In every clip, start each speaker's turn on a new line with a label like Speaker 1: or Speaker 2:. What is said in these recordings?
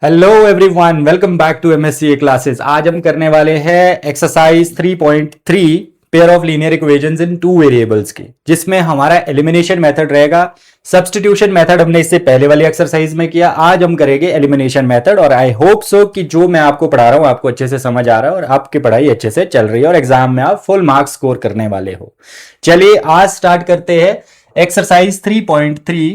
Speaker 1: Hello everyone, welcome back to MSCA classes. आज हम करने वाले हैं exercise 3.3 pair of linear equations in two variables की, जिसमें हमारा एलिमिनेशन मेथड रहेगा। सब्स्टिट्यूशन मेथड हमने इससे पहले वाली एक्सरसाइज में किया, आज हम करेंगे एलिमिनेशन मेथड। और आई होप सो कि जो मैं आपको पढ़ा रहा हूं आपको अच्छे से समझ आ रहा है और आपकी पढ़ाई अच्छे से चल रही है और एग्जाम में आप फुल मार्क्स स्कोर करने वाले हो। चलिए आज स्टार्ट करते हैं exercise 3.3।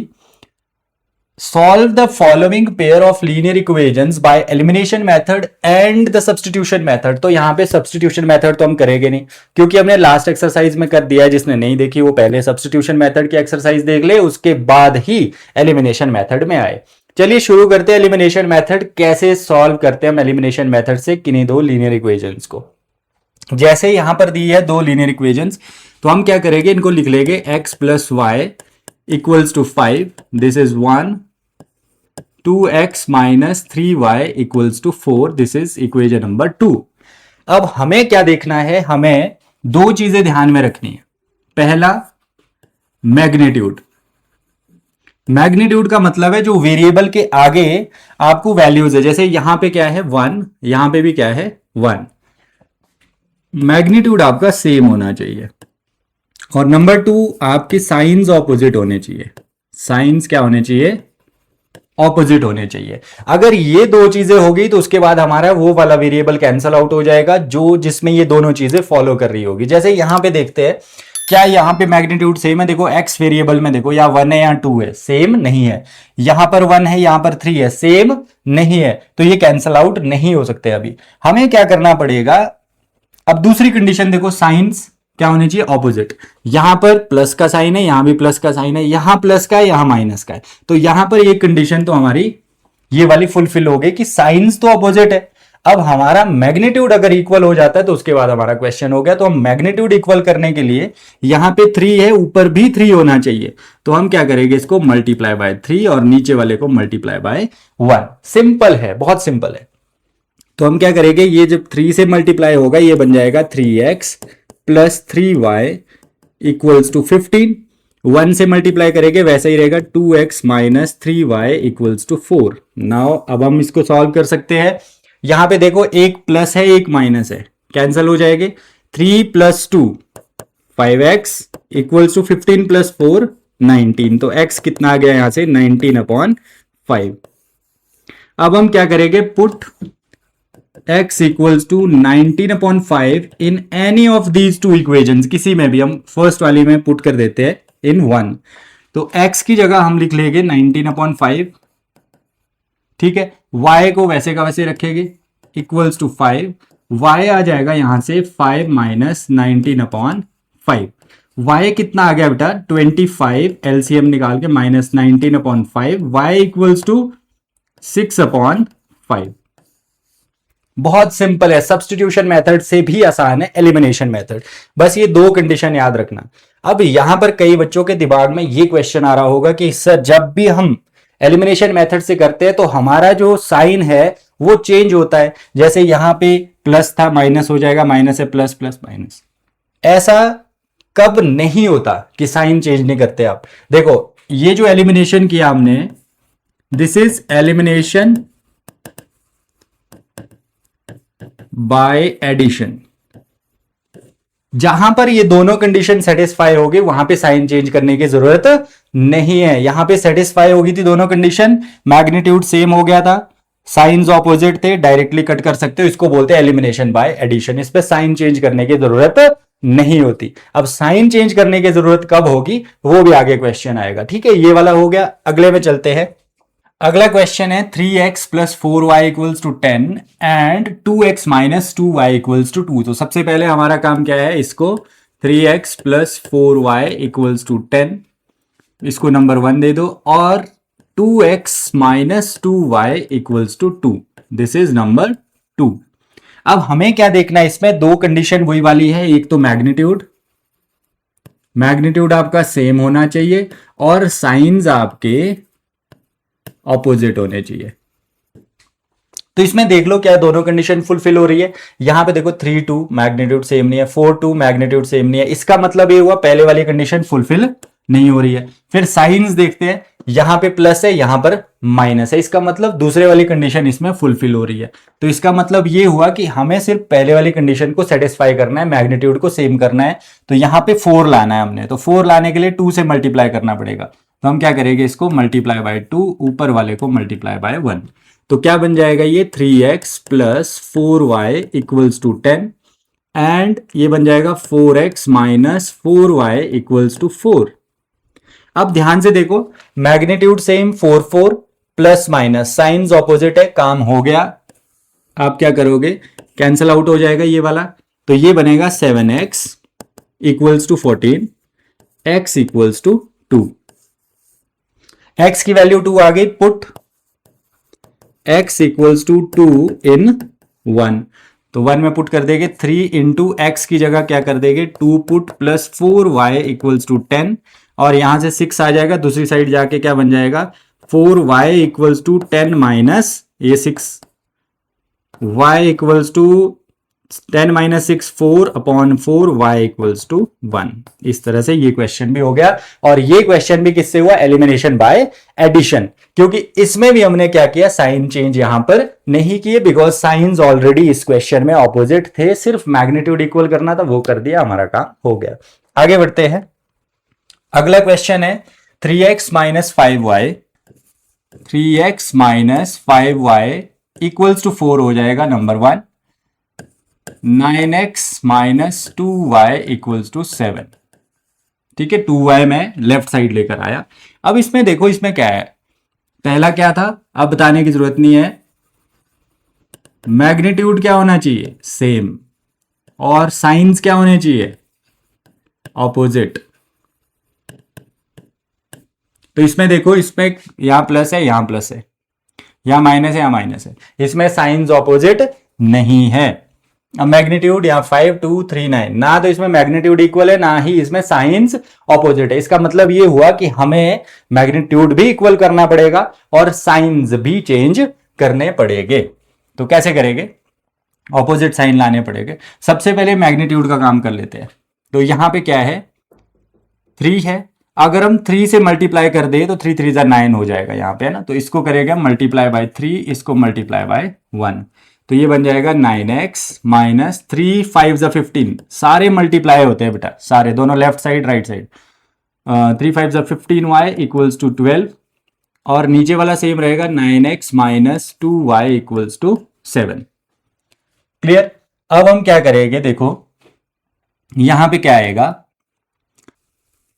Speaker 1: Solve the following pair of linear equations by elimination method and the substitution method। तो यहां पे substitution method तो हम करेंगे नहीं, क्योंकि हमने लास्ट एक्सरसाइज में कर दिया है। जिसने नहीं देखी वो पहले substitution method की एक्सरसाइज देख ले, उसके बाद ही elimination method में आए। चलिए शुरू करते हैं elimination method। कैसे सॉल्व करते हैं हम elimination method से किन्हीं दो linear equations को। जैसे यहां पर दी है दो linear equations, तो हम क्या करेंगे, इनको लिख लेंगे x plus Y equals to 5, this is 1, 2x minus 3y equals to 4, this is equation number 2। अब हमें क्या देखना है, हमें दो चीजें ध्यान में रखनी है। पहला मैग्नीट्यूड। मैग्नीट्यूड का मतलब है जो वेरिएबल के आगे आपको वैल्यूज है, जैसे यहां पे क्या है 1, यहां पे भी क्या है 1। मैग्नीट्यूड आपका सेम होना चाहिए। और नंबर 2, आपके साइंस ऑपोजिट होने चाहिए। साइंस क्या होने चाहिए, ऑपोजिट होने चाहिए। अगर ये दो चीजें होगी तो उसके बाद हमारा वो वाला वेरिएबल कैंसल आउट हो जाएगा जो जिसमें ये दोनों चीजें फॉलो कर रही होगी। जैसे यहां पे देखते हैं, क्या यहां पे मैग्नीट्यूड सेम है? देखो x वेरिएबल में देखो, या 1 है या 2 है, सेम नहीं है। यहां पर 1 है, यहां पर 3 है, सेम नहीं है, तो ये कैंसल आउट नहीं हो सकते। अभी हमें क्या करना पड़ेगा, अब दूसरी कंडीशन देखो, साइंस क्या होने चाहिए, ऑपोजिट। यहां पर प्लस का साइन है, यहां भी प्लस का साइन है, यहां प्लस का है, यहां माइनस का है, तो यहां पर ये कंडीशन तो हमारी ये वाली फुलफिल हो गई कि साइंस तो ऑपोजिट है। अब हमारा मैग्नीट्यूड अगर इक्वल हो जाता है तो उसके बाद हमारा क्वेश्चन हो गया। तो हम मैग्नीट्यूड इक्वल करने के लिए यहां पे 3 है, ऊपर भी 3 होना चाहिए, तो हम क्या करेंगे, इसको मल्टीप्लाई बाय 3 और नीचे वाले को मल्टीप्लाई बाय 1। सिंपल है, बहुत सिंपल है। तो हम क्या करेंगे, ये जब 3 से मल्टीप्लाई होगा ये बन जाएगा 3x plus 3y equals to 15। 1 से मल्टीप्लाई करेंगे वैसा ही रहेगा, 2x minus 3y equals to 4। Now अब हम इसको सॉल्व कर सकते हैं। यहां पे देखो एक प्लस है एक माइनस है, कैंसिल हो जाएंगे। 3 plus 2 5x equals to 15 plus 4 19। तो x कितना आ गया यहां से, 19/5। अब हम क्या करेंगे, put x equals to 19/5 in any of these two equations. किसी में भी, हम फर्स्ट वाली में पुट कर देते हैं इन 1, तो x की जगह हम लिख लेंगे 19/5, ठीक है। y को वैसे का वैसे रखेंगे इक्वल्स टू 5, y आ जाएगा यहां से 5 माइनस 19/5। y कितना आ गया बेटा, 25, एलसीएम निकाल के माइनस 19/5, y इक्वल्स टू 6/5। बहुत सिंपल है, सब्स्टिट्यूशन मेथड से भी आसान है एलिमिनेशन मेथड। बस ये दो कंडीशन याद रखना। अब यहां पर कई बच्चों के दिमाग में ये क्वेश्चन आ रहा होगा कि सर जब भी हम एलिमिनेशन मेथड से करते हैं तो हमारा जो साइन है वो चेंज होता है। जैसे यहां पे प्लस था, माइनस हो जाएगा, माइनस है प्लस, प्लस माइनस। ऐसा कब नहीं होता कि साइन चेंज नहीं करते आप। देखो ये जो एलिमिनेशन किया हमने, this is elimination by addition. जहां पर ये दोनों कंडीशन सेटिस्फाई होगी वहां पे साइन चेंज करने की जरूरत नहीं है। यहां पे सेटिस्फाई होगी थी दोनों कंडीशन, मैग्नीट्यूड सेम हो गया था, साइंस ऑपोजिट थे, डायरेक्टली कट कर सकते हो, इसको बोलते हैं एलिमिनेशन बाय एडिशन। इस पे साइन चेंज करने की जरूरत नहीं होती। अब साइन चेंज करने की जरूरत कब होगी वो भी आगे क्वेश्चन आएगा, ठीक है। ये वाला हो गया, अगले में चलते हैं। अगला क्वेश्चन है 3x plus 4y equals to 10 and 2x minus 2y equals to 2। तो सबसे पहले हमारा काम क्या है, इसको 3x plus 4y equals to 10, इसको नंबर 1 दे दो, और 2x minus 2y equals to 2, this is number 2। अब हमें क्या देखना है, इसमें दो कंडीशन वही वाली है। एक तो मैग्नीट्यूड, मैग्नीट्यूड आपका सेम होना चाहिए और साइंस आपके ऑपोजिट होने चाहिए। तो इसमें देख लो क्या दोनों कंडीशन फुलफिल हो रही है। यहां पे देखो 3 2 मैग्नीट्यूड सेम नहीं है, 4 2 मैग्नीट्यूड सेम नहीं है। इसका मतलब ये हुआ पहले वाली कंडीशन फुलफिल नहीं हो रही है। फिर साइंस देखते हैं, यहां पे प्लस है, यहां पर माइनस है, इसका मतलब दूसरे वाली कंडीशन इसमें फुलफिल हो रही है। तो इसका मतलब ये हुआ कि हमें सिर्फ पहले वाली कंडीशन को सेटिस्फाई करना है, मैग्नीट्यूड को सेम करना है। तो यहां पे 4 लाना है हमने, तो 4 लाने के लिए 2 से मल्टीप्लाई करना पड़ेगा। तो हम क्या करेंगे, इसको मल्टीप्लाई बाय 2, ऊपर वाले को मल्टीप्लाई बाय 1। तो क्या बन जाएगा ये 3x plus 4y equals to 10, and ये बन जाएगा 4x minus 4y equals to 4। अब ध्यान से देखो, magnitude same 4 4 plus minus, science opposite है, काम हो गया। आप क्या करोगे, कैंसिल आउट हो जाएगा ये वाला, तो ये बनेगा 7x equals to 14, x equals to 2। x की वैल्यू 2 आ गई, put x equals to 2 in 1, तो 1 में पुट कर देंगे, 3 इंटू एक्स की जगह क्या कर देंगे 2 put plus 4y equals to 10, और यहां से 6 आ जाएगा, दूसरी साइड जाके क्या बन जाएगा 4y इक्वल्स टू 10 माइनस ये 6, y equals to 10 minus 6 4 upon 4, y equals to 1। इस तरह से ये क्वेश्चन भी हो गया। और ये क्वेश्चन भी किससे हुआ, एलिमिनेशन बाय एडिशन, क्योंकि इसमें भी हमने क्या किया, साइन चेंज यहां पर नहीं किए, बिकॉज साइंस ऑलरेडी इस क्वेश्चन में ऑपोजिट थे, सिर्फ मैग्नीट्यूड इक्वल करना था, वो कर दिया, हमारा काम हो गया। आगे बढ़ते हैं, अगला क्वेश्चन है 3x minus 5y, 3x minus 5y equals to 4 हो जाएगा number 1, 9x minus 2y equals to 7। ठीक है, 2y मैं लेफ्ट साइड लेकर आया। अब इसमें देखो, इसमें क्या है, पहला क्या था, अब बताने की जरूरत नहीं है, मैग्नीट्यूड क्या होना चाहिए सेम, और साइंस क्या होने चाहिए ऑपोजिट। तो इसमें देखो, इसमें यहां प्लस है, यहां प्लस है, यहां माइनस है, यहां माइनस है, इसमें साइंस ऑपोजिट नहीं है। अब मैग्नीट्यूड यहाँ 5 2 3 9, ना तो इसमें मैग्नीट्यूड इक्वल है, ना ही इसमें साइंस ऑपोजिट है। इसका मतलब ये हुआ कि हमें मैग्नीट्यूड भी इक्वल करना पड़ेगा और साइंस भी चेंज करने पड़ेंगे। तो कैसे करेंगे, ऑपोजिट साइन लाने पड़ेंगे। सबसे पहले मैग्नीट्यूड का काम कर लेते हैं। तो यहां पे क्या है 3 है, अगर हम 3 से मल्टीप्लाई कर दे तो 3 3 9 हो जाएगा यहाँ पे, है ना। तो इसको करेगा मल्टीप्लाई बाय 3, इसको मल्टीप्लाई बाय 1, तो ये बन जाएगा 9x माइनस 3 5 15, सारे मल्टीप्लाई होते हैं बेटा, सारे, दोनों left side right side, 3 5 15y equals to 12, और नीचे वाला सेम रहेगा 9x minus 2y equals to 7। Clear. अब हम क्या करेंगे, देखो यहां पे क्या आएगा,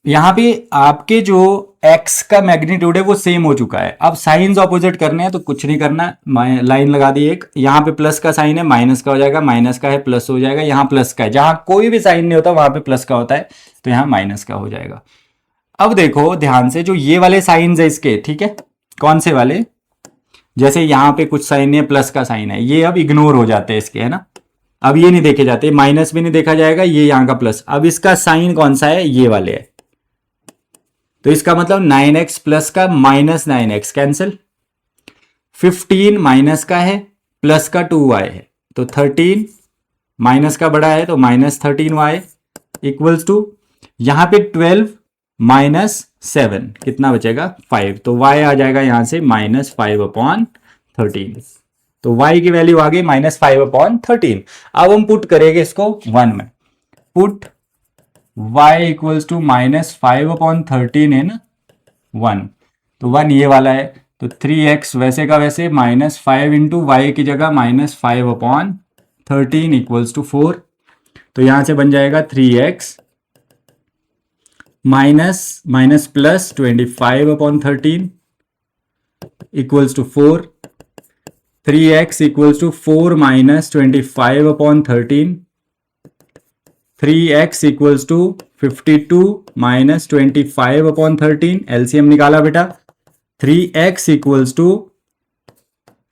Speaker 1: यहां पे आपके जो x का मैग्नीट्यूड है वो सेम हो चुका है। अब साइंस ऑपोजिट करने हैं तो कुछ नहीं करना, लाइन लगा दी एक, यहां पे प्लस का साइन है माइनस का हो जाएगा, माइनस का है प्लस हो जाएगा, यहां प्लस का है, जहां कोई भी साइन नहीं होता वहां पे प्लस का होता है, तो यहां माइनस का हो जाएगा। अब देखो ध्यान से, जो ये वाले साइंस है इसके, ठीक है, कौन से वाले, जैसे यहां पे कुछ साइन है, प्लस का साइन है, ये अब इग्नोर हो जाते हैं इसके, है ना, अब ये नहीं देखे जाते, माइनस भी नहीं देखा जाएगा, ये यहां का प्लस। अब इसका साइन कौन सा है, ये वाले है, तो इसका मतलब 9x प्लस का माइनस 9x कैंसिल, 15 माइनस का है, प्लस का 2y है, तो 13 माइनस का बड़ा है तो माइनस 13y इक्वल्स टू, यहां पे 12 माइनस 7 कितना बचेगा 5, तो y आ जाएगा यहां से माइनस 5 अपॉन 13, तो y की वैल्यू आ गई माइनस 5 अपॉन 13। अब हम पुट करेंगे इसको 1 में, put y equals to minus 5 upon 13 in 1, तो 1 ये वाला है, तो 3x वैसे का वैसे माइनस 5 इंटू वाई की जगह माइनस 5 अपॉन 13 इक्वल्स टू 4, तो यहां से बन जाएगा 3x minus minus plus 25 upon 13 equals to 4, 3x equals to 4 minus 25 upon 13, 3x equals to 52 minus 25 upon 13, LCM निकाला बेटा, 3x इक्वल्स टू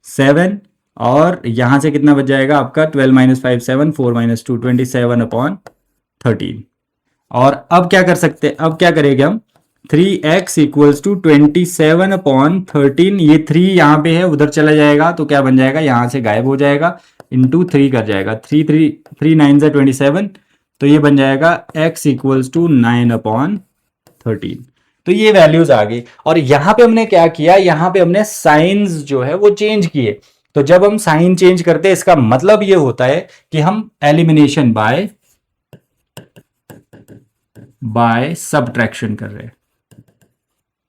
Speaker 1: 7, और यहां से कितना बच जाएगा आपका 12 माइनस 5 7, 4 माइनस 2 27 अपॉन 13। और अब क्या कर सकते हैं, अब क्या करेंगे हम, 3x इक्वल्स टू 27 अपॉन 13, ये 3 यहां पे है, उधर चला जाएगा तो क्या बन जाएगा, यहां से गायब हो जाएगा, इंटू 3 कर जाएगा, 3 9 27, तो ये बन जाएगा x इक्वल्स टू 9 अपॉन 13। तो ये वैल्यूज आ गई और यहां पे हमने क्या किया, यहां पे हमने साइंस जो है वो चेंज किए। तो जब हम साइन चेंज करते हैं इसका मतलब ये होता है कि हम एलिमिनेशन बाय सब्ट्रैक्शन कर रहे हैं,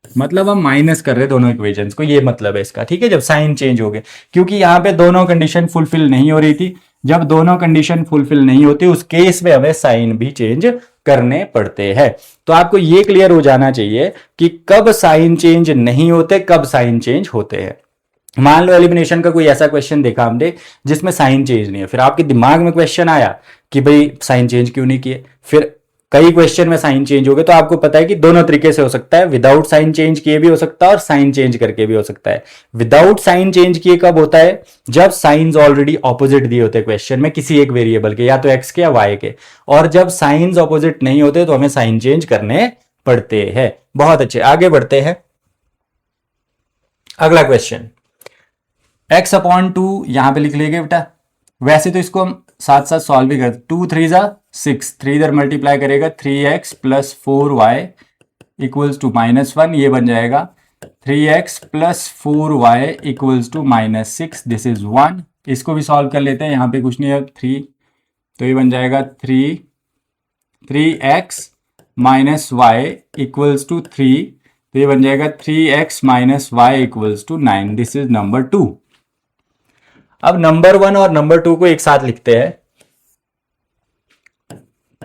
Speaker 1: मतलब हम माइनस कर रहे हैं दोनों इक्वेशंस को, ये मतलब है इसका। ठीक है, जब साइन चेंज हो गए, क्योंकि यहां पे दोनों कंडीशन फुलफिल नहीं हो रही थी। जब दोनों कंडीशन फुलफिल नहीं होती उस केस में हमें साइन भी चेंज करने पड़ते हैं। तो आपको ये क्लियर हो जाना चाहिए कि कब साइन चेंज नहीं होते, कब साइन चेंज होते हैं। मान लो एलिमिनेशन का कोई ऐसा क्वेश्चन देखा हमने जिसमें साइन चेंज नहीं है, फिर आपके दिमाग में क्वेश्चन आया कि भाई साइन चेंज क्यों नहीं किए, फिर कई क्वेश्चन में साइन चेंज हो गए, तो आपको पता है कि दोनों तरीके से हो सकता है, विदाउट साइन चेंज किए भी हो सकता है और साइन चेंज करके भी हो सकता है। विदाउट साइन चेंज किए कब होता है, जब साइंस ऑलरेडी ऑपोजिट दिए होते हैं क्वेश्चन में किसी एक वेरिएबल के, या तो एक्स के या वाई के, और जब साइंस ऑपोजिट नहीं होते तो हमें साइन चेंज करने पड़ते हैं। बहुत अच्छे, आगे बढ़ते हैं। अगला क्वेश्चन, एक्स अपॉन टू यहां पे लिख लेंगे बेटा। वैसे तो इसको हम साथ साथ सॉल्व भी करते, 2 3 जा 6, 3 इधर मल्टीप्लाई करेगा 3x plus 4y equals to -1, ये बन जाएगा 3x plus 4y equals to -6, this is 1। इसको भी सॉल्व कर लेते हैं, यहां पे कुछ नहीं है 3, तो ये बन जाएगा 3x minus Y equals to 3, तो ये बन जाएगा 3x minus Y equals to 9, this is number 2। अब नंबर 1 और नंबर 2 को एक साथ लिखते हैं,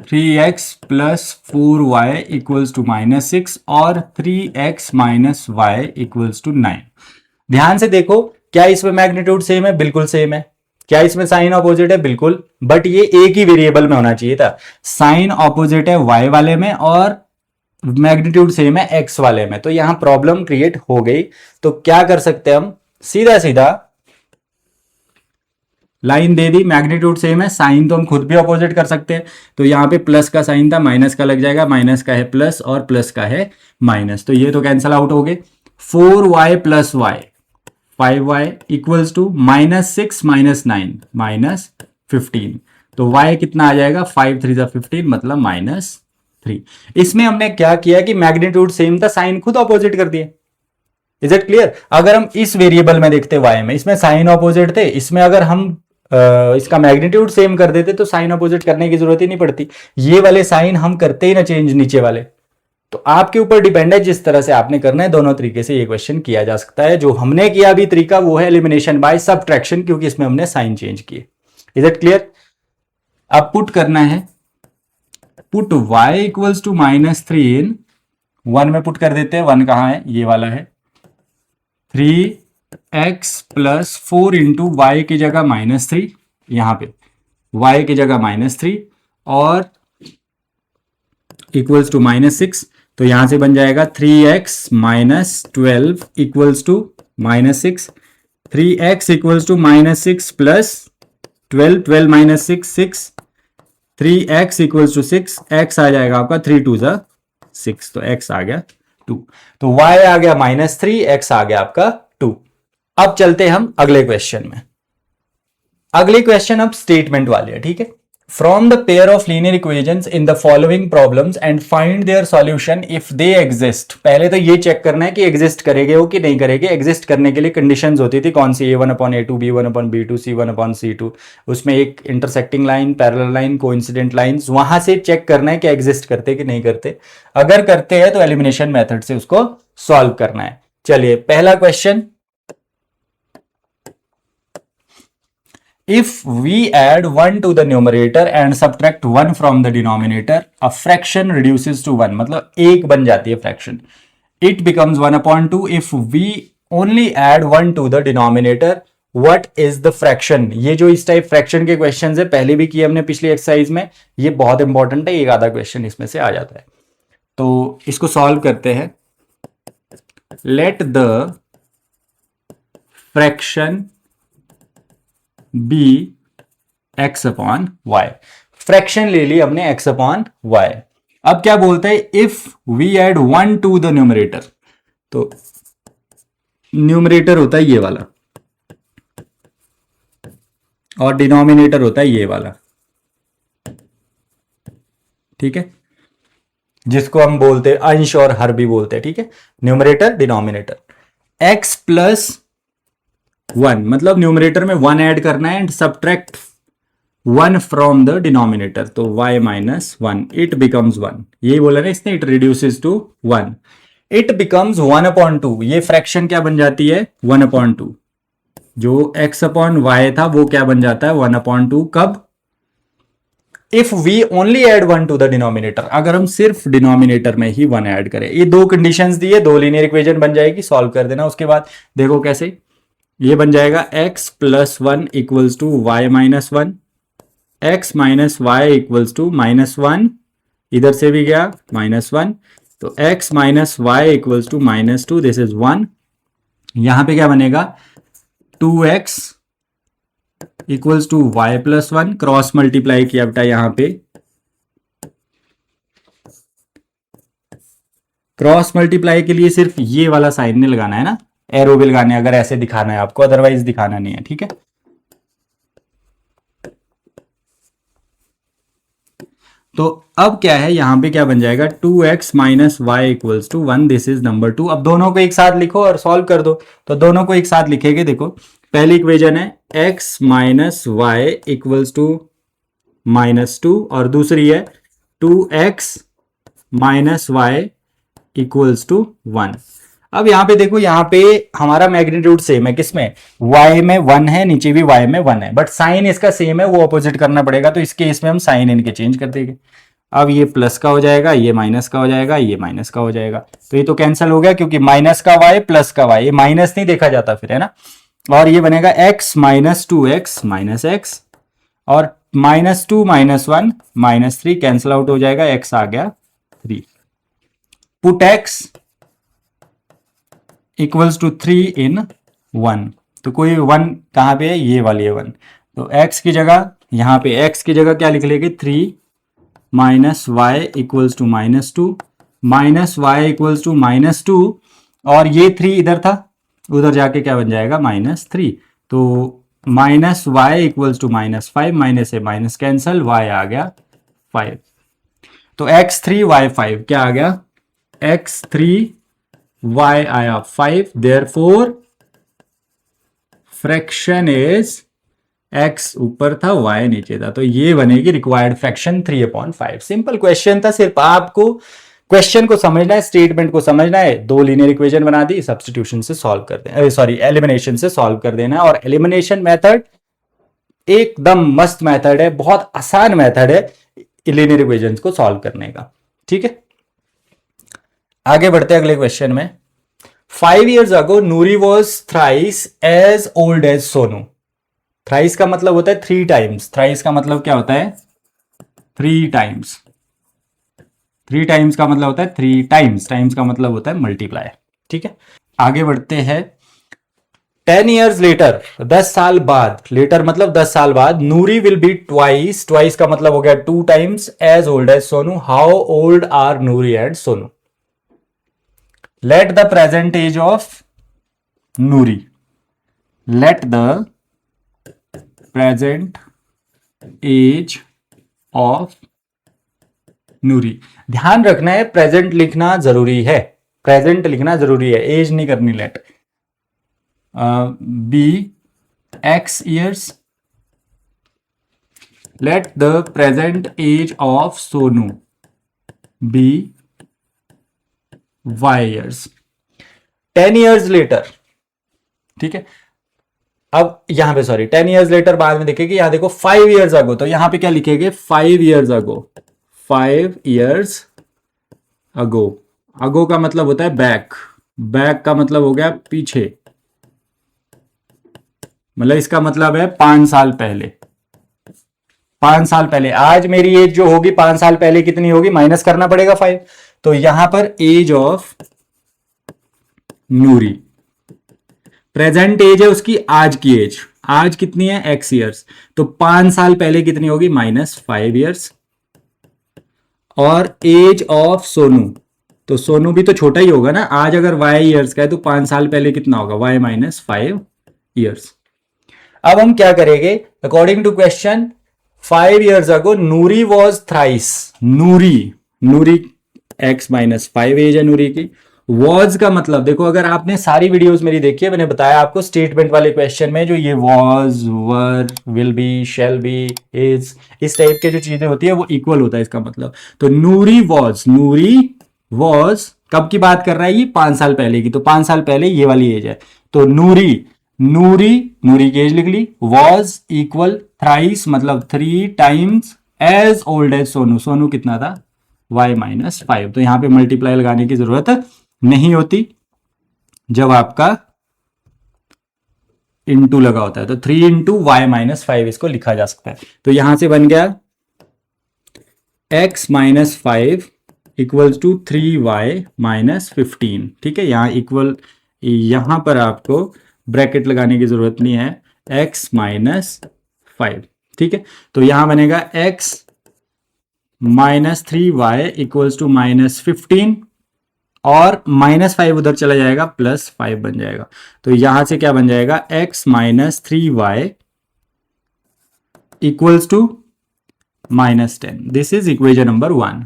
Speaker 1: 3x plus 4y equals to -6 और 3x minus Y equals to 9। ध्यान से देखो, क्या इसमें मैग्नीट्यूड सेम है? बिल्कुल सेम है। क्या इसमें साइन ऑपोजिट है? बिल्कुल, बट ये एक ही वेरिएबल में होना चाहिए था। साइन ऑपोजिट है y वाले में और मैग्नीट्यूड सेम है x वाले में, तो यहां प्रॉब्लम क्रिएट हो गई। तो क्या कर सकते हैं हम, सीधा सीधा लाइन दे दी, मैग्नीट्यूड सेम है, साइन तो हम खुद भी ऑपोजिट कर सकते हैं। तो यहां पे प्लस का साइन था, माइनस का लग जाएगा, माइनस का है प्लस और प्लस का है माइनस, तो ये तो कैंसल आउट हो गए। 4y plus Y 5y equals to -6 minus 9 -15, तो y कितना आ जाएगा, 5 3 15 मतलब -3। इसमें हमने क्या किया कि मैग्नीट्यूड सेम था, साइन खुद ऑपोजिट कर दिए। Is it clear? अगर हम इस वेरिएबल में देखते y में, इसमें साइन ऑपोजिट थे, इसमें अगर हम इसका मैग्नीट्यूड सेम कर देते तो साइन ऑपोजिट करने की जरूरत ही नहीं पड़ती। ये वाले साइन हम करते ही ना चेंज नीचे वाले। तो आपके ऊपर डिपेंड है जिस तरह से आपने करना है, दोनों तरीके से ये क्वेश्चन किया जा सकता है। जो हमने किया अभी तरीका वो है एलिमिनेशन बाय सब्ट्रैक्शन, क्योंकि इसमें हमने साइन चेंज किए। Is it clear? अब पुट करना है, पुट y इक्वल्स टू -3 इन 1 में पुट कर देते हैं। 1 कहां है, ये वाला है। 3x प्लस 4 इंटू वाई की जगह -3, यहां पे y की जगह -3 और इक्वल्स टू -6, तो यहां से बन जाएगा 3x minus 12 equals to -6, 3x equals to -6 plus 12, 12 minus 6 6, 3x equals to 6, x आ जाएगा आपका 3 2 6, तो x आ गया 2, तो y आ गया -3, x आ गया आपका 2। अब चलते हम अगले क्वेश्चन में। अगले क्वेश्चन अब स्टेटमेंट वाले है, ठीक है। From the pair of linear equations in the following problems and find their solution if they exist. पहले तो ये चेक करना है कि एग्जिस्ट करेंगे वो कि नहीं करेंगे। एग्जिस्ट करने के लिए कंडीशंस होती थी कौन सी, a1/a2, b1/b2, c1/c2, उसमें एक intersecting line, parallel line, coincident lines, वहां से चेक करना है कि एग्जिस्ट करते कि नहीं करते। अगर करते हैं तो एलिमिनेशन मेथड से उसको सॉल्व करना है। चलिए पहला question, if we add 1 to the numerator and subtract 1 from the denominator, a fraction reduces to 1, मतलब एक बन जाती है fraction. It becomes 1/2 if we only add 1 to the denominator, what is the fraction? ये जो इस टाइप फ्रैक्शन के question है पहले भी किए हमने पिछली एक्सरसाइज में, ये बहुत इंपॉर्टेंट है, एक आधा क्वेश्चन इसमें से आ जाता है। तो इसको सॉल्व करते हैं। Let the fraction be X upon Y, fraction ले ली हमने एक्स अपॉन वाई। अब क्या बोलते हैं, if we add 1 to the numerator, तो न्यूमरेटर होता है ये वाला और डिनोमिनेटर होता है ये वाला, ठीक है। जिसको हम बोलते हैं अंश और हर भी बोलते हैं, ठीक है, न्यूमरेटर डिनोमिनेटर। x प्लस 1 मतलब न्यूमरेटर में 1 ऐड करना है and subtract 1 from the denominator, तो y माइनस 1 इट बिकम्स 1, यही बोला ना इसने, it reduces to 1, it becomes 1/2, ये फ्रैक्शन क्या बन जाती है 1/2, जो x अपॉन y था वो क्या बन जाता है 1/2, कब, if we only add 1 to the denominator, अगर हम सिर्फ डिनोमिनेटर में ही 1 ऐड करें। ये दो कंडीशंस दी है, दो लीनियर इक्वेशन बन जाएगी, सॉल्व कर देना। उसके बाद देखो कैसे, ये बन जाएगा x plus 1 equals to Y minus 1, x minus Y equals to -1, इधर से भी गया -1, तो x minus Y equals to -2, this is 1। यहां पे क्या बनेगा 2x equals to Y plus 1, cross multiply किया बेटा, यहां पे क्रॉस मल्टीप्लाई के लिए सिर्फ ये वाला साइन नहीं लगाना है ना, एरो भी लगाने, अगर ऐसे दिखाना है आपको, अदरवाइज दिखाना नहीं है, ठीक है। तो अब क्या है, यहां पे क्या बन जाएगा 2x minus Y equals to 1, this is number 2। अब दोनों को एक साथ लिखो और सॉल्व कर दो, तो दोनों को एक साथ लिखेंगे। देखो पहली इक्वेशन है x minus Y equals to -2 और दूसरी है 2x minus Y equals to 1। अब यहां पे देखो, यहां पे हमारा मैग्नीट्यूड सेम है, किसमें y में 1 है, नीचे भी y में 1 है, बट साइन इसका सेम है, वो ऑपोजिट करना पड़ेगा, तो इस केस में हम साइन इनके चेंज कर देंगे। अब ये प्लस का हो जाएगा, ये माइनस का हो जाएगा, ये माइनस का हो जाएगा, तो ये तो कैंसिल हो गया, क्योंकि माइनस का y प्लस का y, ये माइनस नहीं देखा जाता फिर, है ना। और ये बनेगा x minus 2x minus x, और -2 -1 -3 कैंसिल आउट हो जाएगा, x आ गया 3। पुट x इक्वल्स टू 3 इन 1, तो कोई 1 कहां पे है, ये वाली है 1, तो x की जगह, यहां पे x की जगह क्या लिख लेंगे 3 minus Y equals to -2, minus Y equals to -2, और ये 3 इधर था, उधर जाके क्या बन जाएगा -3, तो minus Y equals to -5, minus से माइनस कैंसल, y आ गया 5, तो x3 y5 क्या आ गया, x3 y आया 5, देयरफॉर फ्रैक्शन इज x ऊपर था y नीचे था, तो ये बनेगी रिक्वायर्ड फ्रैक्शन 3/5। सिंपल क्वेश्चन था, सिर्फ आपको क्वेश्चन को समझना है, स्टेटमेंट को समझना है, दो लीनियर इक्वेशन बना दी, सब्स्टिट्यूशन से सॉल्व कर देना, सॉरी एलिमिनेशन से सॉल्व कर देना है। और एलिमिनेशन मेथड एकदम मस्त मेथड है, बहुत आसान मेथड है लीनियर इक्वेशंस को सॉल्व करने का, ठीक है। आगे बढ़ते हैं अगले क्वेश्चन में। 5 years ago Noori was thrice as old as Sonu. Thrice का मतलब होता है 3 times, थ्राइस का मतलब क्या होता है 3 times, 3 times का मतलब होता है 3 times, टाइम्स का मतलब होता है मल्टीप्लाई, ठीक है। आगे बढ़ते हैं। 10 years later, 10 साल बाद, लेटर मतलब 10 साल बाद, Noori will be twice, twice का मतलब हो गया 2 times as old as Sonu. How old are Noori and Sonu? Let the present age of Nuri. Let the present age of Nuri. ध्यान रखना है, प्रेजेंट लिखना जरूरी है, प्रेजेंट लिखना जरूरी है, एज नहीं करनी। Let be x years. Let the present age of Sonu be y years. 10 years later, ठीक है। अब यहां पे सॉरी 10 years later बाद में देखेंगे, यहां देखो 5 years ago, तो यहां पे क्या लिखेंगे 5 years ago, 5 years ago। ago का मतलब होता है बैक, बैक का मतलब हो गया पीछे, मतलब इसका मतलब है 5 साल पहले, 5 साल पहले। आज मेरी एज जो होगी 5 साल पहले कितनी होगी, माइनस करना पड़ेगा 5, तो यहां पर age of Noori, present age है उसकी, आज की एज, आज कितनी है x ईयर्स, तो 5 साल पहले कितनी होगी -5 ईयर्स। और एज ऑफ सोनू, तो सोनू भी तो छोटा ही होगा ना, आज अगर y ईयर्स का है तो 5 साल पहले कितना होगा y -5 ईयर्स। अब हम क्या करेंगे, according to question 5 years ago Noori was thrice, Noori, Noori x minus 5 age है नूरी की। वॉज का मतलब देखो, अगर आपने सारी वीडियोस मेरी देखी है, मैंने बताया आपको स्टेटमेंट वाले क्वेश्चन में जो ये was, were, will be, shall be, is, इस टाइप के जो चीजें होती है वो इक्वल होता है इसका मतलब। तो नूरी वॉज कब की बात कर रहा है, ये 5 साल पहले की, तो 5 साल पहले ये वाली एज है। तो नूरी की एज लिख ली। वॉज इक्वल थ्राइस मतलब 3 times age old as Sonu. Sonu कितना था, y माइनस 5। तो यहां पे मल्टीप्लाई लगाने की जरूरत नहीं होती जब आपका इंटू लगा होता है। तो 3 इंटू वाई माइनस 5 इसको लिखा जा सकता है। तो यहां से बन गया x minus 5 equals to 3y minus 15। ठीक है, यहां इक्वल, यहां पर आपको ब्रैकेट लगाने की जरूरत नहीं है, x माइनस 5। ठीक है, तो यहां बनेगा x minus 3y equals to minus 15 और माइनस 5 उधर चला जाएगा, प्लस 5 बन जाएगा। तो यहां से क्या बन जाएगा, x minus 3y equals to minus 10। This is equation number 1।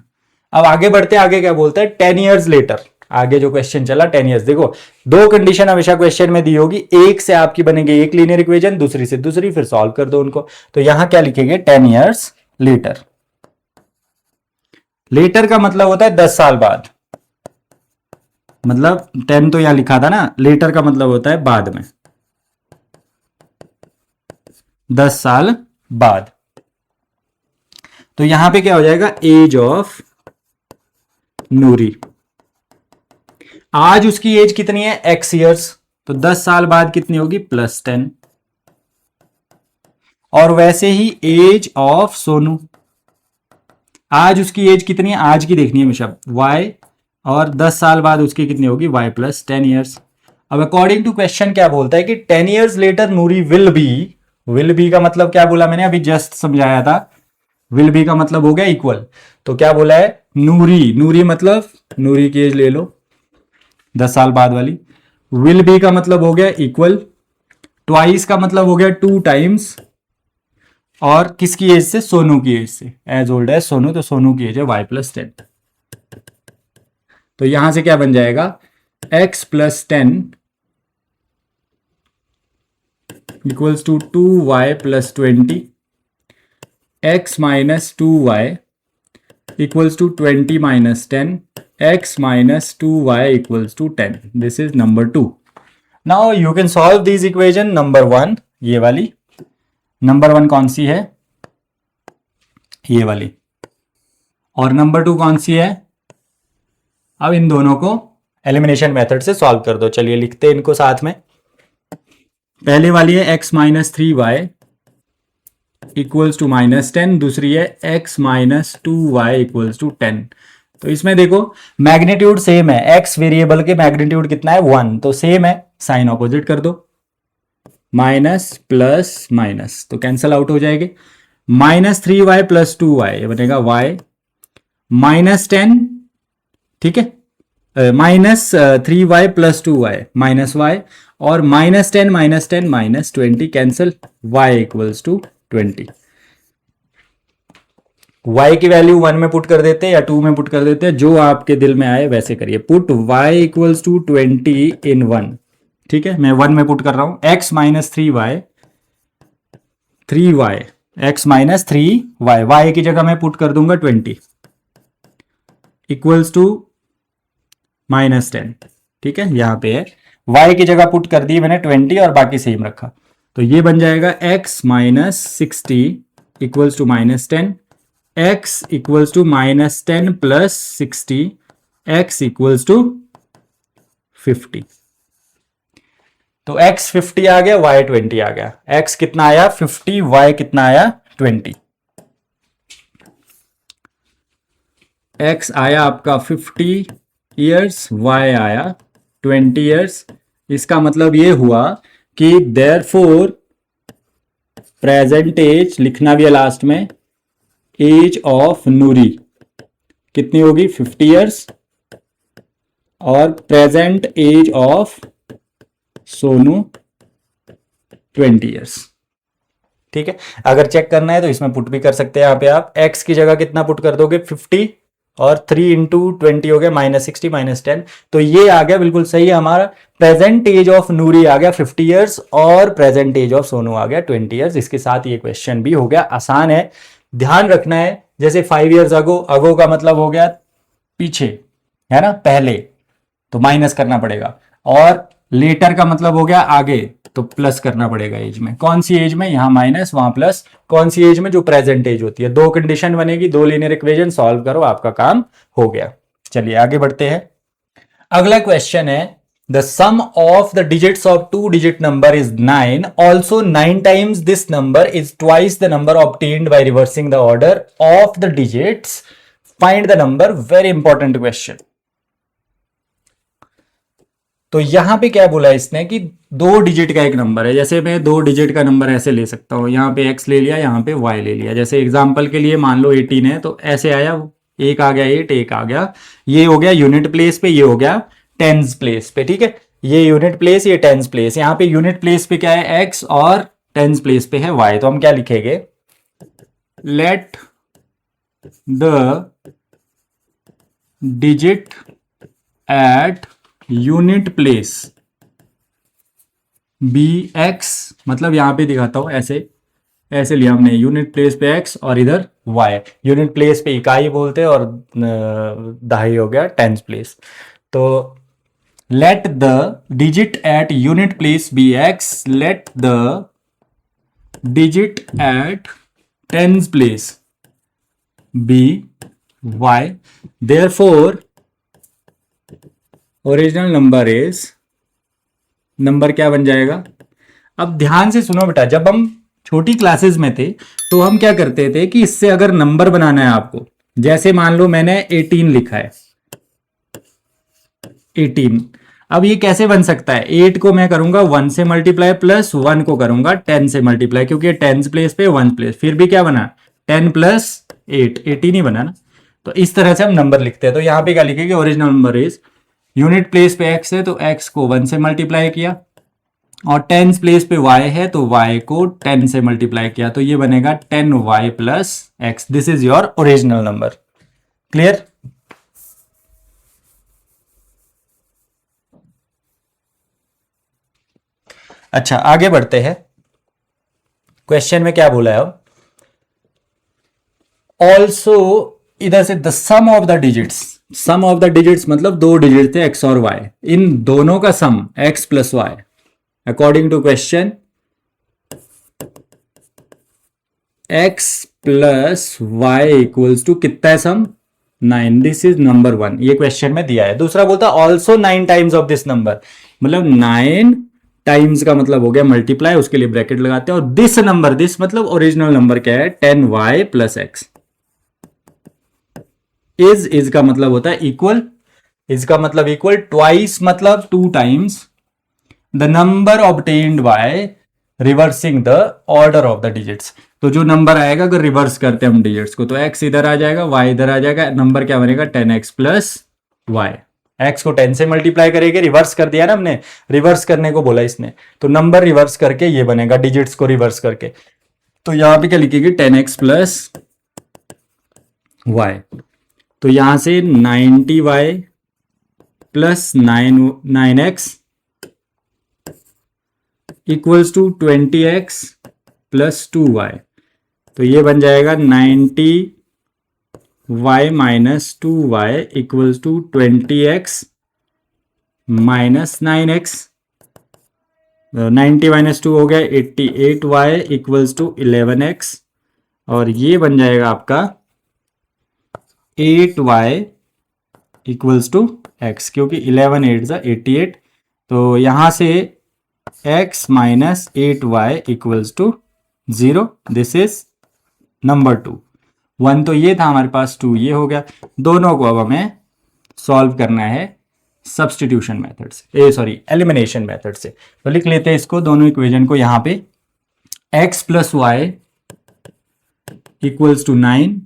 Speaker 1: अब आगे बढ़ते, आगे क्या बोलता है, 10 ईयर्स लेटर। आगे जो क्वेश्चन चला 10 ईयर्स, देखो दो कंडीशन हमेशा क्वेश्चन में दी होगी, एक से आपकी बनेगी एक लीनियर इक्वेशन, दूसरी से दूसरी, फिर सॉल्व कर दो उनको। तो यहां क्या लिखेंगे, 10 ईयर्स लेटर। लेटर का मतलब होता है 10 साल बाद, मतलब 10 तो यहां लिखा था ना, लेटर का मतलब होता है बाद में, 10 साल बाद। तो यहां पे क्या हो जाएगा, एज ऑफ नूरी। आज उसकी एज कितनी है, x ईयर्स, तो 10 साल बाद कितनी होगी, प्लस 10। और वैसे ही एज ऑफ सोनू, आज उसकी एज कितनी है, आज की देखनी है हमेशा, y, और 10 साल बाद उसकी कितनी होगी, y प्लस 10 ईयर्स। अब अकॉर्डिंग टू क्वेश्चन क्या बोलता है कि 10 years later Noori will B का मतलब क्या बोला मैंने अभी जस्ट समझाया था, विल बी का मतलब हो गया इक्वल। तो क्या बोला है, नूरी मतलब नूरी की एज ले लो 10 साल बाद वाली, विल बी का मतलब हो गया इक्वल, ट्वाइस का मतलब हो गया 2 टाइम्स, और किसकी एज से, सोनू की एज से, एज ओल्ड एज सोनू, तो सोनू की एज है y प्लस 10। तो यहां से क्या बन जाएगा, x plus 10 equals to 2y plus 20, x minus 2y equals to 20 minus 10, x minus 2y equals to 10. This is number 2. Now you can solve these equation. Number 1 ये वाली, नंबर 1 कौन सी है, ये वाली, और नंबर 2 कौन सी है। अब इन दोनों को एलिमिनेशन मेथड से सॉल्व कर दो। चलिए लिखते हैं इनको साथ में। पहले वाली है x minus 3y equals to minus 10, दूसरी है x minus 2y equals to 10। तो इसमें देखो मैग्नीट्यूड सेम है, x वेरिएबल के मैग्नीट्यूड कितना है 1, तो सेम है, साइन ऑपोजिट कर दो, माइनस प्लस माइनस तो कैंसल आउट हो जाएंगे। माइनस 3y प्लस 2y ये बनेगा y माइनस 10, ठीक है, minus 3y plus 2y minus y, और minus 10 minus 20 cancel, y equals to 20। y की वैल्यू 1 में पुट कर देते हैं या 2 में पुट कर देते हैं, जो आपके दिल में आए वैसे करिए। पुट y इक्वल्स टू 20 इन 1, ठीक है, मैं 1 में पुट कर रहा हूं, x minus 3y x minus 3y, y की जगह मैं पुट कर दूंगा 20 इक्वल्स टू माइनस 10, ठीक है, यहां पे है y की जगह पुट कर दी मैंने 20 और बाकी सेम रखा। तो ये बन जाएगा x minus 60 equals to minus 10, x equals to minus 10 plus 60, x equals to 50। तो x 50 आ गया, y 20 आ गया। x कितना आया 50, y कितना आया 20। x आया आपका 50 ईयर्स, y आया 20 ईयर्स। इसका मतलब ये हुआ कि देयरफॉर प्रेजेंट एज लिखना भी है लास्ट में, एज ऑफ नूरी कितनी होगी 50 ईयर्स, और present age of Sonu 20 years. ठीक है, अगर चेक करना है तो इसमें पुट भी कर सकते हैं। यहां पे आप x की जगह कितना पुट कर दोगे 50, और 3 इंटू 20 हो गया -60 -10, तो ये आ गया बिल्कुल सही है हमारा। प्रेजेंट एज ऑफ नूरी आ गया 50 ईयर्स और प्रेजेंट एज ऑफ सोनू आ गया 20 ईयर्स। इसके साथ ये क्वेश्चन भी हो गया, आसान है। ध्यान रखना है, जैसे 5 ईयर्स अगो, अगो का मतलब हो गया पीछे, है ना, पहले, तो माइनस करना पड़ेगा, और लेटर का मतलब हो गया आगे, तो प्लस करना पड़ेगा एज में। कौन सी एज में, यहां माइनस वहां प्लस, कौन सी एज में, जो प्रेजेंट एज होती है। दो कंडीशन बनेगी, दो लीनियर इक्वेशन सॉल्व करो, आपका काम हो गया। चलिए आगे बढ़ते हैं। अगला क्वेश्चन है, the sum of the digits of two digit number is 9, also 9 times this number is twice the number obtained by reversing the order of the digits, find the number. Very important question. तो यहां पे क्या बोला इसने कि दो digit का एक नंबर है, जैसे मैं दो डिजिट का नंबर ऐसे ले सकता हूं, यहां पे x ले लिया, यहां पे y ले लिया। जैसे एग्जांपल के लिए मान लो 18 है, तो ऐसे आया, एक आ गया 8, एक आ गया, ये हो गया यूनिट प्लेस पे, ये हो गया टेंस प्लेस पे, ठीक है। ये यूनिट प्लेस, ये टेंस प्लेस। यहाँ पे यूनिट प्लेस पे क्या है x और टेंस प्लेस पे है y, तो हम क्या लिखेंगे, let the digit at unit place be x, मतलब यहां पे दिखाता हूं, ऐसे ऐसे लिया हमने, यूनिट प्लेस पे x और इधर y। यूनिट प्लेस पे इकाई बोलते हैं, और दहाई हो गया टेंस प्लेस। तो let the digit at unit place be x, let the digit at tens place be y, therefore original number is, number क्या बन जाएगा। अब ध्यान से सुनो बेटा, जब हम छोटी क्लासेस में थे तो हम क्या करते थे कि इससे अगर नंबर बनाना है आपको, जैसे मान लो मैंने 18 लिखा है, 18, अब ये कैसे बन सकता है, 8 को मैं करूंगा 1 से मल्टीप्लाई, प्लस 1 को करूंगा 10 से मल्टीप्लाई, क्योंकि 10 प्लेस पे 1 प्लेस, फिर भी क्या बना, 10 प्लस 8, 18 ही बना ना। तो इस तरह से हम नंबर लिखते हैं। तो यहां पे क्या लिखेंगे, original number is, unit place पे x है तो x को 1 से मल्टीप्लाई किया, और टेंस प्लेस पे y है तो y को 10 से मल्टीप्लाई किया, तो ये बनेगा 10y plus x। This is your original number. Clear. अच्छा आगे बढ़ते हैं। क्वेश्चन में क्या बोला है अब, ऑल्सो, इधर से the sum of the digits, sum of the digits मतलब दो डिजिट थे x और y, इन दोनों का sum x plus y, according to question x plus Y equals to कितना है सम, 9। दिस इज नंबर 1, ये क्वेश्चन में दिया है। दूसरा बोलता also 9 times of this number, मतलब 9 टाइम्स का मतलब हो गया मल्टीप्लाई, उसके लिए ब्रैकेट लगाते हैं, और दिस नंबर, दिस मतलब ओरिजिनल नंबर क्या है, 10y प्लस x। इज का मतलब होता है इक्वल, इज का मतलब इक्वल, ट्वाइस मतलब 2 times the number obtained by reversing the order of the digits. तो जो नंबर आएगा अगर रिवर्स करते हैं हम डिजिट्स को, तो x इधर आ जाएगा, y इधर आ जाएगा, नंबर क्या बनेगा, 10x प्लस y। x को 10 से मल्टीप्लाई करेंगे, रिवर्स कर दिया ना हमने, रिवर्स करने को बोला इसने, तो नंबर रिवर्स करके ये बनेगा, डिजिट्स को रिवर्स करके। तो यहां पे क्या लिखेगी, 10x प्लस y, तो यहां से 90y plus 9x equals to 20x plus 2y, तो ये बन जाएगा 90y minus 2y equals to 20x minus 9x। 90 minus 2 हो गया 88y इक्वल्स टू 11x, और ये बन जाएगा आपका 8y इक्वल्स टू x, क्योंकि 11 8 जा 88, तो यहां से x minus 8y equals to 0। This is number 2। 1 तो ये था हमारे पास, 2 ये हो गया। दोनों को अब हमें सॉल्व करना है सब्स्टिट्यूशन मेथड से, सॉरी एलिमिनेशन मेथड से। तो लिख लेते हैं इसको, दोनों इक्वेशन को यहां पे, x plus Y equals to 9,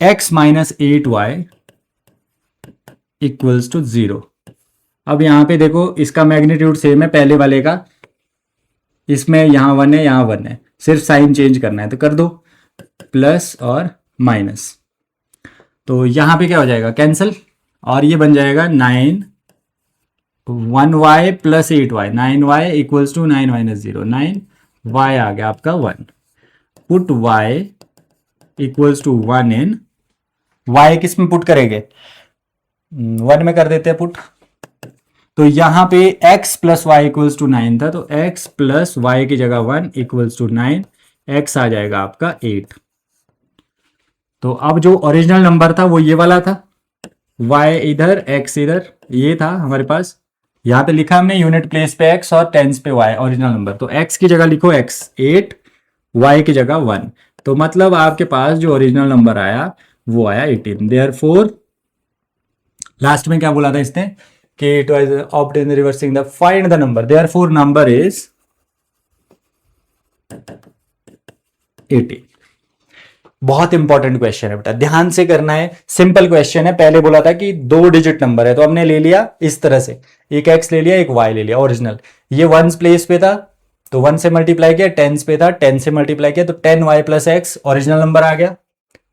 Speaker 1: x minus 8y equals to 0। अब यहां पे देखो इसका मैग्नीट्यूड सेम है पहले वाले का, इसमें यहां 1 है, यहां 1 है, सिर्फ साइन चेंज करना है, तो कर दो प्लस और माइनस। तो यहाँ पे क्या हो जाएगा, कैंसिल, और ये बन जाएगा 9 1y plus 8y, 9y equals to 9 minus 0, 9y आ गया आपका 1। Put y equals to 1 in, y किस में पुट करेंगे, 1 में कर देते हैं पुट। तो यहां पे x plus Y equals to 9 था, तो x प्लस वाई की जगह 1 इक्वल्स टू 9, x आ जाएगा आपका 8। तो अब जो ओरिजिनल नंबर था वो ये वाला था, y इधर x इधर, ये था हमारे पास। यहां पे लिखा हमने यूनिट प्लेस पे x और टेंस पे y ओरिजिनल नंबर, तो x की जगह लिखो x 8, y की जगह 1। तो मतलब आपके पास जो ओरिजिनल नंबर आया वो आया 18। देयरफॉर लास्ट में क्या बोला था इसने कि it was opt in reversing the find the number, therefore number is 18। बहुत इंपॉर्टेंट क्वेश्चन है बेटा, ध्यान से करना है, सिंपल क्वेश्चन है। पहले बोला था कि 2 डिजिट नंबर है, तो हमने ले लिया इस तरह से, एक x ले लिया एक y ले लिया ओरिजिनल। ये 1s प्लेस पे था तो 1 से मल्टीप्लाई किया, 10s पे था 10 से मल्टीप्लाई किया, तो 10y plus x original number आ गया,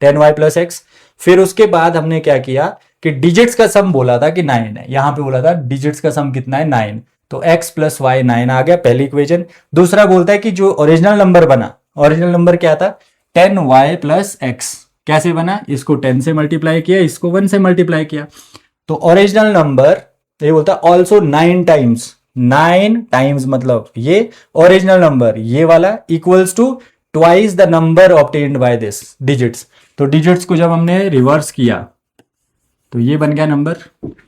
Speaker 1: 10y प्लस एक्स। फिर उसके बाद हमने क्या किया कि डिजिट्स का सम बोला था कि 9 है, यहां पे बोला था डिजिट्स का सम कितना है 9, तो x प्लस वाई 9 आ गया, पहली इक्वेशन। दूसरा बोलता है कि जो ओरिजिनल नंबर बना, ओरिजिनल नंबर क्या था 10y प्लस एक्स, कैसे बना, इसको 10 से मल्टीप्लाई किया, इसको 1 से मल्टीप्लाई किया, तो ओरिजिनल नंबर ये बोलता है ऑल्सो 9 टाइम्स, 9 टाइम्स मतलब ये ओरिजिनल नंबर ये वाला equals to twice the number obtained by this digits. तो डिजिट्स को जब हमने रिवर्स किया तो ये बन गया नंबर,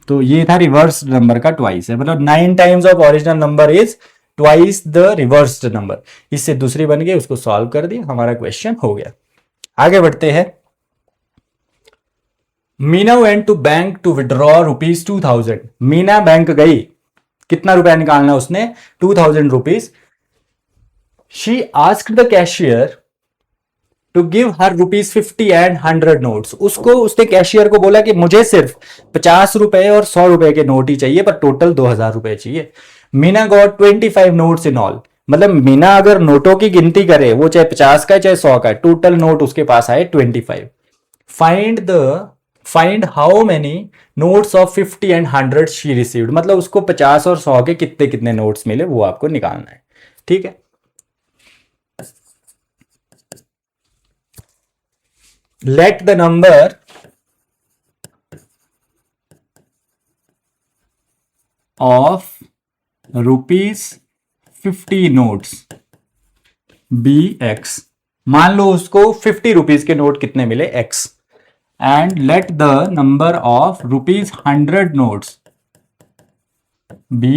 Speaker 1: तो ये था रिवर्स नंबर का ट्वाइस है, मतलब 9 times of original number is twice the reversed number. इससे दूसरी बन गई, उसको सॉल्व कर दिया, हमारा क्वेश्चन हो गया। आगे बढ़ते हैं। Meena went to bank to withdraw ₹2000। Meena bank गई, कितना रुपया निकालना उसने, 2000 rupees. She asked the cashier to give her ₹50 and 100 notes. उसको उसने कैशियर को बोला कि मुझे सिर्फ 50 रुपए और 100 रुपए के नोट ही चाहिए, पर टोटल 2000 रुपए चाहिए। Meena got 25 notes in all, मतलब मीना अगर नोटों की गिनती करे, वो चाहे 50 का चाहे 100 का, टोटल नोट उसके पास आए 25। Find how many notes of 50 and 100 she received, मतलब उसको 50 और 100 के कितने कितने नोट्स मिले वो आपको निकालना है। ठीक है, let the number of ₹50 notes be x। मान लो उसको 50 रुपीज के नोट कितने मिले x, and let the number of ₹100 notes be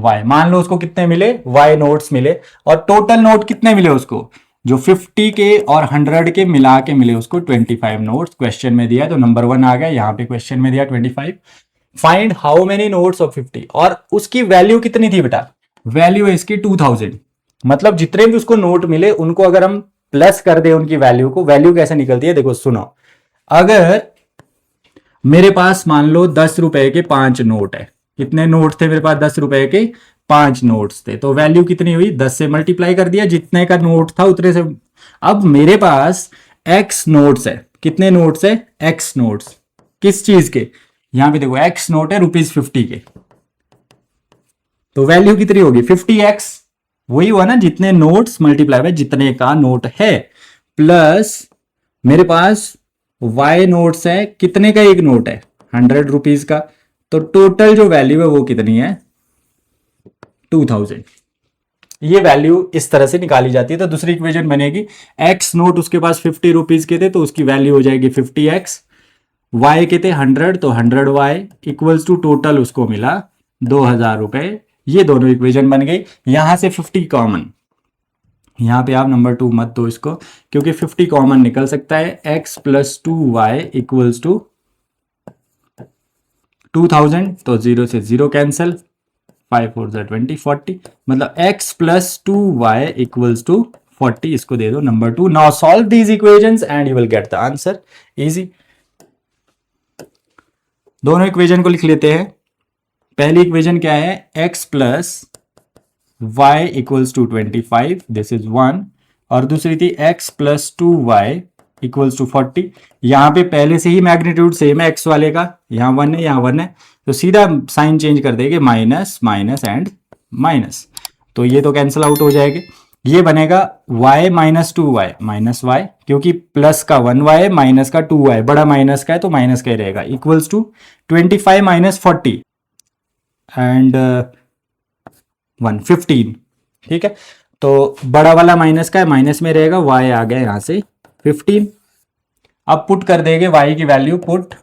Speaker 1: y। मान लो उसको कितने मिले y नोट्स मिले, और टोटल नोट कितने मिले उसको, जो 50 के और 100 के मिला के मिले उसको 25 नोट्स। क्वेश्चन में दिया, तो नंबर 1 आ गया, यहां पे क्वेश्चन में दिया 25। Find how many notes of 50, और उसकी वैल्यू कितनी थी बेटा, वैल्यू है इसकी 2000, मतलब जितने भी उसको नोट मिले उनको अगर हम प्लस कर दे उनकी वैल्यू को, वैल्यू कैसे निकलती है देखो सुनो। अगर मेरे पास मान लो 10 रुपए के 5 नोट है, कितने नोट थे मेरे पास, 10 रुपए के 5 नोट्स थे, तो वैल्यू कितनी हुई, 10 से मल्टीप्लाई कर दिया, जितने का नोट था उतने से। अब मेरे पास x नोट्स है, कितने नोट्स है, x नोट्स, किस चीज के, यहां पे देखो x नोट है ₹50 के, तो वैल्यू कितनी होगी 50x, वही हुआ ना, जितने नोट्स मल्टीप्लाई बाय जितने का नोट है, प्लस मेरे पास y नोट्स है, कितने का एक नोट है 100 रुपीज का, तो टोटल जो वैल्यू है वो कितनी है 2000। ये वैल्यू इस तरह से निकाली जाती है। तो दूसरी इक्वेशन बनेगी, x नोट उसके पास 50 रुपीज के थे तो उसकी वैल्यू हो जाएगी 50x, y के थे 100 तो 100y इक्वल्स टू टोटल उसको मिला 2000 रुपए। ये दोनों इक्वेशन बन गई। यहां से 50 कॉमन, यहां पे आप नंबर 2 मत दो इसको, क्योंकि 50 कॉमन निकल सकता है, x plus 2y equals to 2000, तो 0 से 0 कैंसल, 5 4 20 40, मतलब x plus 2y equals to 40, इसको दे दो number 2। Now solve these equations and you will get the answer, easy. दोनों इक्वेशन को लिख लेते हैं। पहली इक्वेशन क्या है, x plus y equals to 25, this is 1, और दूसरी थी x plus 2y equals to 40। यहाँ पे पहले से ही मैग्नीट्यूड सेम है एक्स वाले का, यहाँ 1 है यहाँ 1 है, तो सीधा साइन चेंज कर देंगे माइनस माइनस एंड माइनस, तो ये तो कैंसिल आउट हो जाएंगे। ये बनेगा y minus 2y minus y, क्योंकि प्लस का 1y माइनस का 2y, बड़ा माइनस का है तो माइनस का ही रहेगा, इक्वल्स टू 25 माइनस 40 एंड 115। ठीक है, तो बड़ा वाला माइनस का है, माइनस में रहेगा, y आ गया यहां से 15। अब पुट कर देंगे y की value, put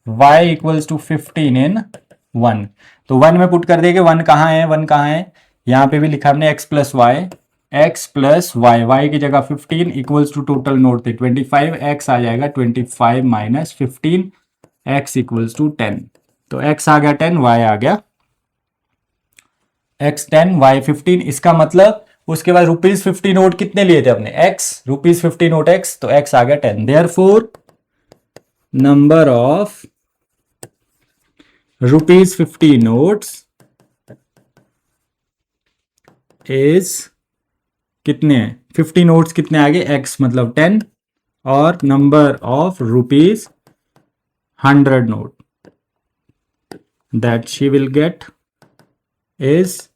Speaker 1: y equals to 15 in 1, तो 1 में पुट कर देंगे, 1 कहाँ है, 1 कहाँ है, यहां पे भी लिखा हमने x प्लस वाई, y की जगह 15 इक्वल्स टू टोटल नोट थे 25, x आ जाएगा 25 माइनस 15, x इक्वल्स टू 10, तो x आ गया 10, y आ गया x 10, y 15। इसका मतलब उसके बाद ₹50 नोट कितने लिए थे अपने, x, ₹50 नोट x, तो x आ गया 10। Therefore number of ₹50 notes is कितने हैं, 50 नोट्स कितने आ गए, x मतलब 10, और number of ₹100 note that she will get is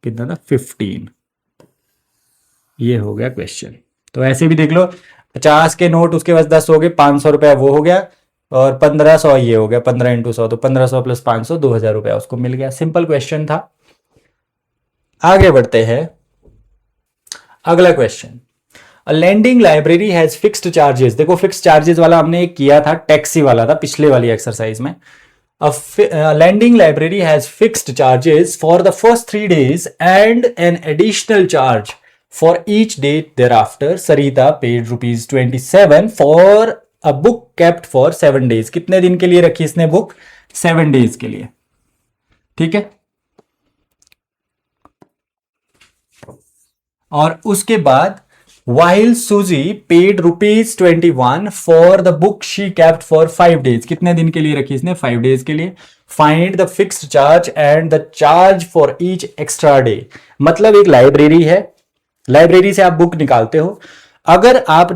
Speaker 1: कितना था, 15। ये हो गया क्वेश्चन। तो ऐसे भी देख लो, 50 के नोट, उसके पास 10 हो गए, 500 रुपया वो हो गया, और 1500 ये हो गया, 15 इंटू 100, तो 1500 प्लस 500 2000 रुपया उसको मिल गया। सिंपल क्वेश्चन था। आगे बढ़ते हैं, अगला question, a lending library has fixed charges. देखो फिक्स्ड चार्जेस वाला हमने एक किया था, टैक्सी वाला था पिछले वाली एक्सरसाइज में। A lending library has fixed charges for the first 3 days and an additional charge for each day thereafter. Sarita paid ₹27 for a book kept for 7 days. कितने दिन के लिए रखी इसने बुक, 7 days के लिए। ठीक है, और उसके बाद while Suzy paid ₹21 for the book she kept for 5 days. कितने दिन के लिए रखी इसने, 5 days के लिए। Find the fixed charge and the charge for each extra day. मतलब एक लाइब्रेरी है, लाइब्रेरी से आप बुक निकालते हो, अगर आप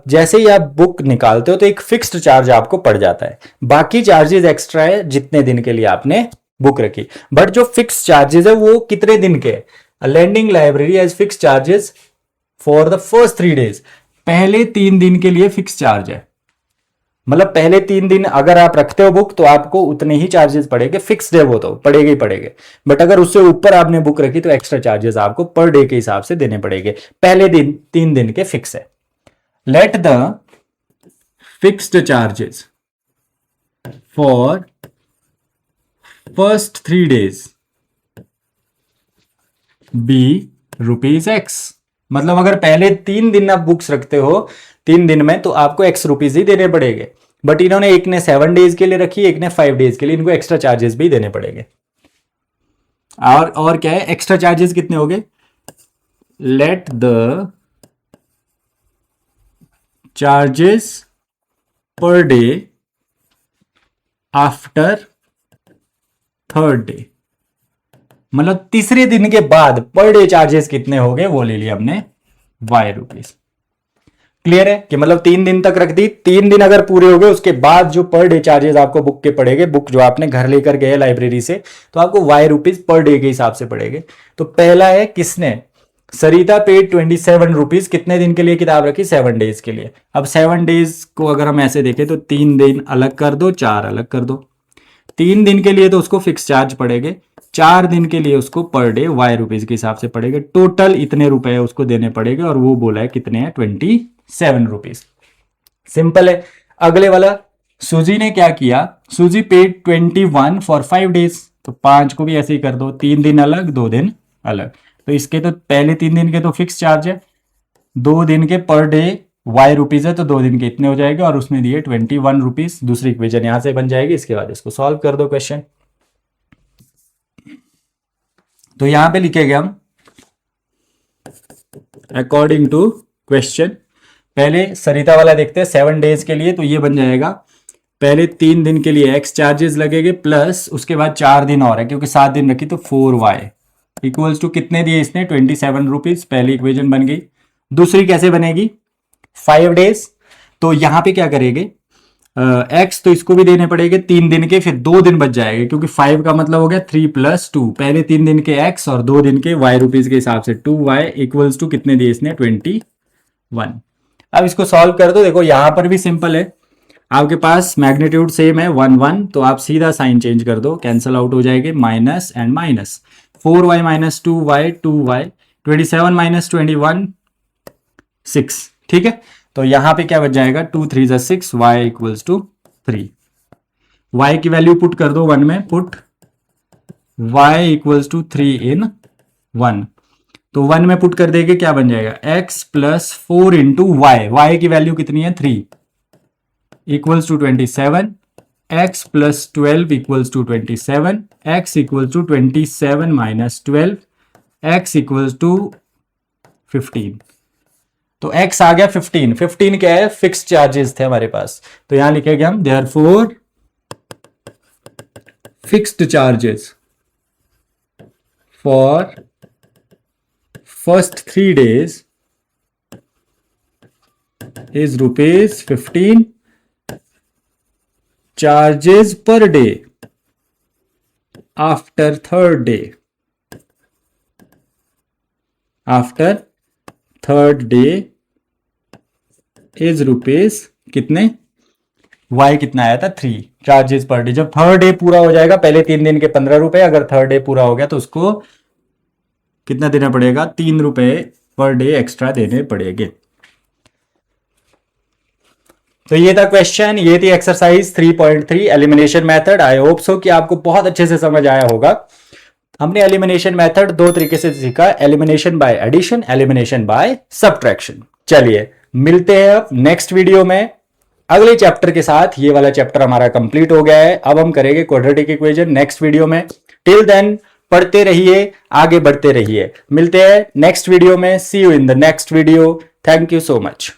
Speaker 1: जैसे ही आप बुक निकालते हो तो एक फिक्स्ड चार्ज आपको पड़ जाता है, बाकी चार्जेस एक्स्ट्रा है जितने दिन के लिए आपने बुक रखी, बट जो फिक्स चार्जेस है वो कितने दिन के। Lending library has fix charges for the first 3 days, पहले 3 दिन के लिए फिक्स चार्ज है, मतलब पहले 3 दिन अगर आप रखते हो बुक तो आपको उतने ही चार्जेस पड़ेंगे, फिक्स्ड है वो तो पड़ेगे ही पड़ेगे, बट अगर उससे ऊपर आपने बुक रखी तो एक्स्ट्रा चार्जेस आपको पर डे के हिसाब से देने पड़ेंगे। पहले दिन 3 दिन के फिक्स है। Let the fixed charges for first 3 days be ₹X, मतलब अगर पहले 3 दिन आप बुक्स रखते हो 3 दिन में तो आपको X रुपीज ही देने पड़ेंगे, बट इन्होंने एक ने 7 डेज के लिए रखी, एक ने 5 डेज के लिए, इनको एक्स्ट्रा चार्जेस भी देने पड़ेंगे। और क्या है, एक्स्ट्रा चार्जेस कितने हो गए, let the charges per day after 3rd day, मतलब तीसरे दिन के बाद पर डे चार्जेस कितने हो गए वो ले लिया हमने ₹Y। क्लियर है कि मतलब 3 दिन तक रख दी, 3 दिन अगर पूरे हो गए उसके बाद जो पर डे चार्जेस आपको बुक के पड़ेंगे, बुक जो आपने घर लेकर गए लाइब्रेरी से, तो आपको ₹Y पर डे के हिसाब से पड़ेंगे। तो पहला है किसने, सरिता पेड ₹27, कितने दिन के लिए किताब रखी, 7 डेज के लिए। अब 7 डेज को अगर हम ऐसे देखें तो 3 दिन अलग कर दो, 4 अलग कर दो, 3 दिन के लिए तो उसको फिक्स चार्ज पड़ेंगे, 4 दिन के लिए उसको पर डे ₹Y के हिसाब से पड़ेगा, टोटल इतने रुपए उसको देने पड़ेंगे, और वो बोला है कितने हैं, ₹27। सिंपल है। अगले वाला सूजी ने क्या किया, सूजी पेड 21 फॉर 5 डेज, तो 5 को भी ऐसे ही कर दो, 3 दिन अलग 2 दिन अलग, तो इसके तो पहले 3 दिन के तो फिक्स चार्ज है, 2 दिन के पर डे ₹Y है, तो 2 दिन के इतने हो जाएगा, और उसमें दिए ₹21। दूसरी इक्वेशन यहां से बन जाएगी, इसके बाद इसको सॉल्व कर दो क्वेश्चन। तो यहां पे लिखेंगे हम अकॉर्डिंग टू क्वेश्चन, पहले सरिता वाला देखते हैं 7 डेज के लिए, तो ये बन जाएगा पहले 3 दिन के लिए X चार्जेस लगेंगे, प्लस उसके बाद 4 दिन और है क्योंकि 7 दिन रखी, तो 4Y इक्वल्स टू कितने दिए इसने, ₹27। पहली इक्वेशन बन गई। दूसरी कैसे बनेगी, 5 डेज। तो यहां पे क्या करेंगे, एक्स तो इसको भी देने पड़ेंगे 3 दिन के, फिर 2 दिन बच जाएंगे क्योंकि 5 का मतलब हो गया 3 + 2, पहले 3 दिन के एक्स और 2 दिन के वाई रुपीज के हिसाब से 2y इक्वल्स टू कितने दिए इसने 21। अब इसको सॉल्व कर दो। देखो यहां पर भी सिंपल है, आपके पास मैग्नीट्यूड सेम है 1 1, तो आप सीधा साइन चेंज कर दो, कैंसल आउट हो जाएंगे, minus and minus, 4y - 2y 2y, 27 - 21 6, ठीक है। तो यहां पे क्या बच जाएगा 2 3 = 6, y इक्वल्स टू 3। y की वैल्यू पुट कर दो 1 में, पुट y इक्वल्स टू 3 इन 1, तो 1 में पुट कर देंगे, क्या बन जाएगा x + 4 इंटू y की वैल्यू कितनी है 3 equals to 27, x + 12 equals to 27, x equals to 27 - 12, x equals to 15। तो x आ गया 15। 15 क्या है, फिक्स चार्जेस थे हमारे पास, तो यहां लिखेंगे हम therefore fixed charges for first 3 days is ₹15, charges per day after third day is rupees कितने, y कितना आया था 3 चार्जेस पर डे। जब थर्ड डे पूरा हो जाएगा, पहले 3 दिन के 15 रुपए, अगर थर्ड डे पूरा हो गया तो उसको कितना देना पड़ेगा 3 रुपए पर डे एक्स्ट्रा देने पड़ेंगे। तो ये था क्वेश्चन, ये थी exercise 3.3 elimination method. I hope so कि आपको बहुत अच्छे से समझ आया होगा। हमने एलिमिनेशन मेथड 2 तरीके से सीखा, elimination by addition, elimination by subtraction. चलिए मिलते हैं अब नेक्स्ट वीडियो में अगले चैप्टर के साथ। ये वाला चैप्टर हमारा कंप्लीट हो गया है, अब हम करेंगे क्वाड्रेटिक इक्वेशन नेक्स्ट वीडियो में। टिल देन पढ़ते रहिए, आगे बढ़ते रहिए। मिलते हैं नेक्स्ट वीडियो में। See you in the next video. Thank you so much.